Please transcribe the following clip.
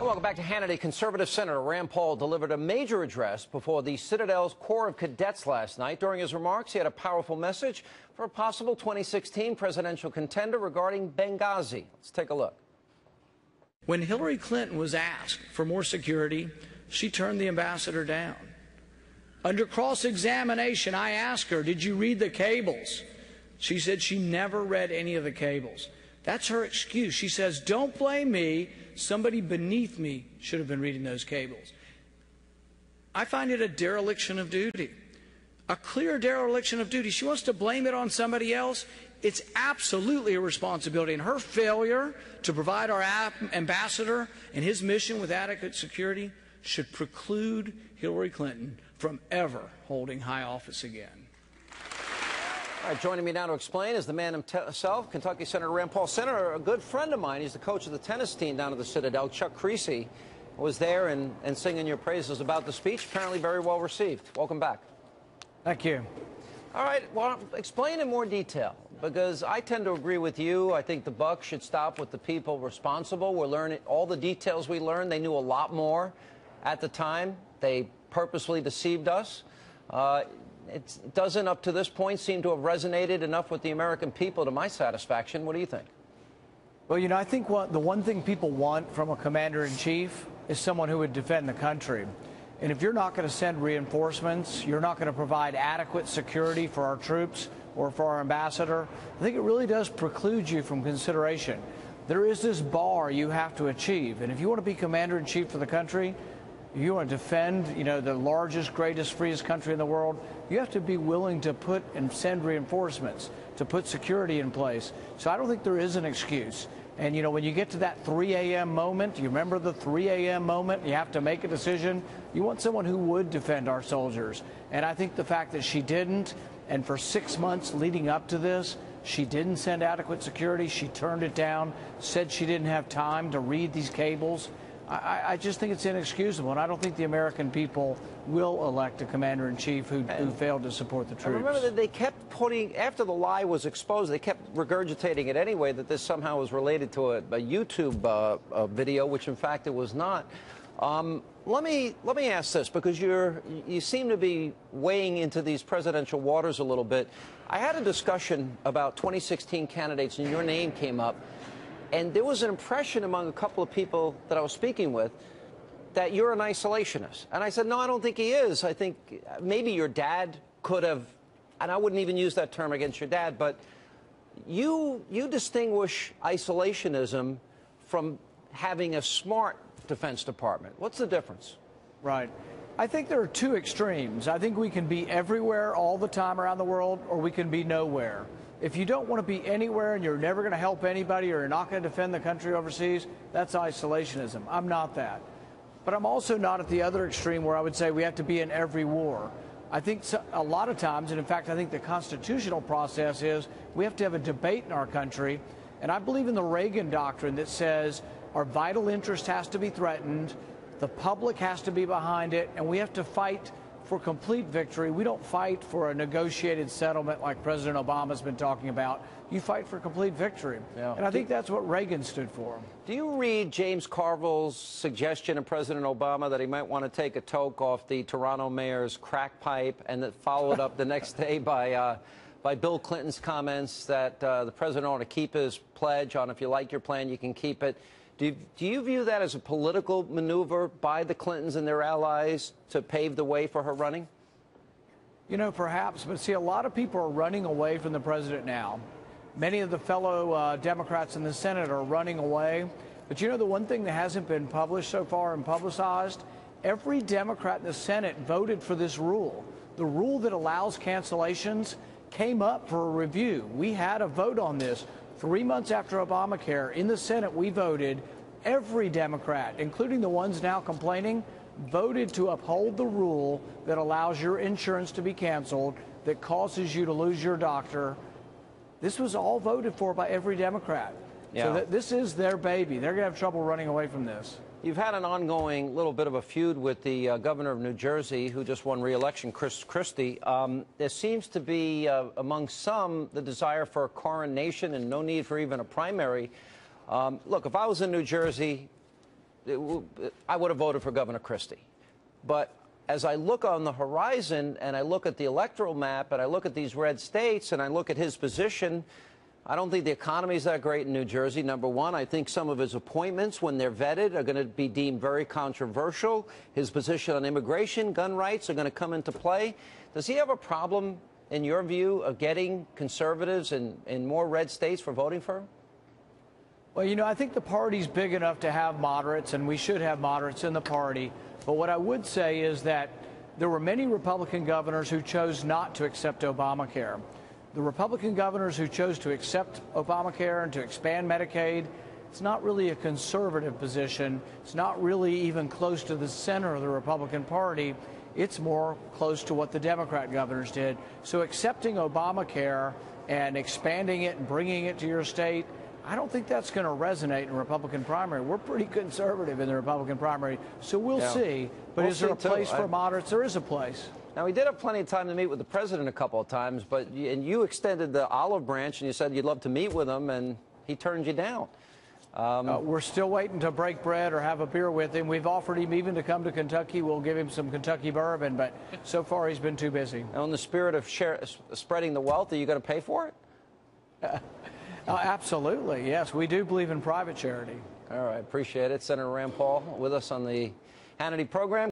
Welcome back to Hannity. Conservative Senator Rand Paul delivered a major address before the Citadel's Corps of Cadets last night. During his remarks, he had a powerful message for a possible 2016 presidential contender regarding Benghazi. Let's take a look. When Hillary Clinton was asked for more security, she turned the ambassador down. Under cross-examination, I asked her, "Did you read the cables?" She said she never read any of the cables. That's her excuse. She says, "Don't blame me. Somebody beneath me should have been reading those cables." I find it a dereliction of duty, a clear dereliction of duty. She wants to blame it on somebody else. It's absolutely a responsibility, and her failure to provide our ambassador and his mission with adequate security should preclude Hillary Clinton from ever holding high office again. All right, joining me now to explain is the man himself, Kentucky Senator Rand Paul. Senator, a good friend of mine, he's the coach of the tennis team down at the Citadel, Chuck Creasy, was there and singing your praises about the speech. Apparently very well received. Welcome back. Thank you. All right, well, explain in more detail, because I tend to agree with you. I think the buck should stop with the people responsible. We're learning all the details we learned. They knew a lot more at the time. They purposely deceived us. It doesn't, up to this point, seem to have resonated enough with the American people to my satisfaction. What do you think? Well, you know, I think the one thing people want from a commander-in-chief is someone who would defend the country. And if you're not going to send reinforcements, you're not going to provide adequate security for our troops or for our ambassador, I think it really does preclude you from consideration. There is this bar you have to achieve. And if you want to be commander-in-chief for the country, if you want to defend, you know, the largest, greatest, freest country in the world, you have to be willing to put and send reinforcements, to put security in place. So I don't think there is an excuse. And, you know, when you get to that 3 a.m. moment, you remember the 3 a.m. moment, you have to make a decision. You want someone who would defend our soldiers. And I think the fact that she didn't, and for 6 months leading up to this, she didn't send adequate security, she turned it down, said she didn't have time to read these cables. I just think it's inexcusable, and I don't think the American people will elect a commander-in-chief who failed to support the troops. I remember that they kept putting, after the lie was exposed, they kept regurgitating it anyway, that this somehow was related to a YouTube video, which in fact it was not. Let me ask this, because you seem to be weighing into these presidential waters a little bit. I had a discussion about 2016 candidates, and your name came up. And there was an impression among a couple of people that I was speaking with that you're an isolationist. And I said, no, I don't think he is. I think maybe your dad could have, and I wouldn't even use that term against your dad, but you distinguish isolationism from having a smart Defense Department. What's the difference? Right. I think there are two extremes. I think we can be everywhere all the time around the world, or we can be nowhere. If you don't want to be anywhere and you're never going to help anybody or you're not going to defend the country overseas, that's isolationism. I'm not that. But I'm also not at the other extreme where I would say we have to be in every war. I think a lot of times, and in fact I think the constitutional process is, we have to have a debate in our country. And I believe in the Reagan doctrine that says our vital interest has to be threatened, the public has to be behind it, and we have to fight for complete victory. We don't fight for a negotiated settlement like President Obama's been talking about. You fight for complete victory. Yeah. And I think that's what Reagan stood for. Do you read James Carville's suggestion of President Obama that he might want to take a toke off the Toronto mayor's crack pipe, and that followed up the next day by Bill Clinton's comments that the president ought to keep his pledge on, if you like your plan, you can keep it? Do you view that as a political maneuver by the Clintons and their allies to pave the way for her running? You know, perhaps. But see, a lot of people are running away from the president now. Many of the fellow Democrats in the Senate are running away. But you know, the one thing that hasn't been published so far and publicized, every Democrat in the Senate voted for this rule. The rule that allows cancellations came up for a review. We had a vote on this. 3 months after Obamacare, in the Senate, we voted, every Democrat, including the ones now complaining, voted to uphold the rule that allows your insurance to be canceled, that causes you to lose your doctor. This was all voted for by every Democrat. Yeah. So this is their baby. They're going to have trouble running away from this. You've had an ongoing little bit of a feud with the governor of New Jersey, who just won re-election, Chris Christie. There seems to be, among some, the desire for a coronation and no need for even a primary. Look, if I was in New Jersey, I would have voted for Governor Christie. But as I look on the horizon and I look at the electoral map and I look at these red states and I look at his position, I don't think the economy is that great in New Jersey, number one. I think some of his appointments, when they're vetted, are going to be deemed very controversial. His position on immigration, gun rights are going to come into play. Does he have a problem, in your view, of getting conservatives in more red states for voting for him? Well, you know, I think the party's big enough to have moderates, and we should have moderates in the party. But what I would say is that there were many Republican governors who chose not to accept Obamacare. The Republican governors who chose to accept Obamacare and to expand Medicaid, it's not really a conservative position. It's not really even close to the center of the Republican Party. It's more close to what the Democrat governors did. So accepting Obamacare and expanding it and bringing it to your state, I don't think that's going to resonate in the Republican primary. We're pretty conservative in the Republican primary, so we'll see. But is there a place for moderates? There is a place. Now, we did have plenty of time to meet with the president a couple of times, but you extended the olive branch and you said you'd love to meet with him, and he turned you down. We're still waiting to break bread or have a beer with him. We've offered him even to come to Kentucky. We'll give him some Kentucky bourbon, but so far he's been too busy. Now, in the spirit of spreading the wealth, are you going to pay for it? Absolutely, yes. We do believe in private charity. All right, appreciate it. Senator Rand Paul with us on the Hannity program.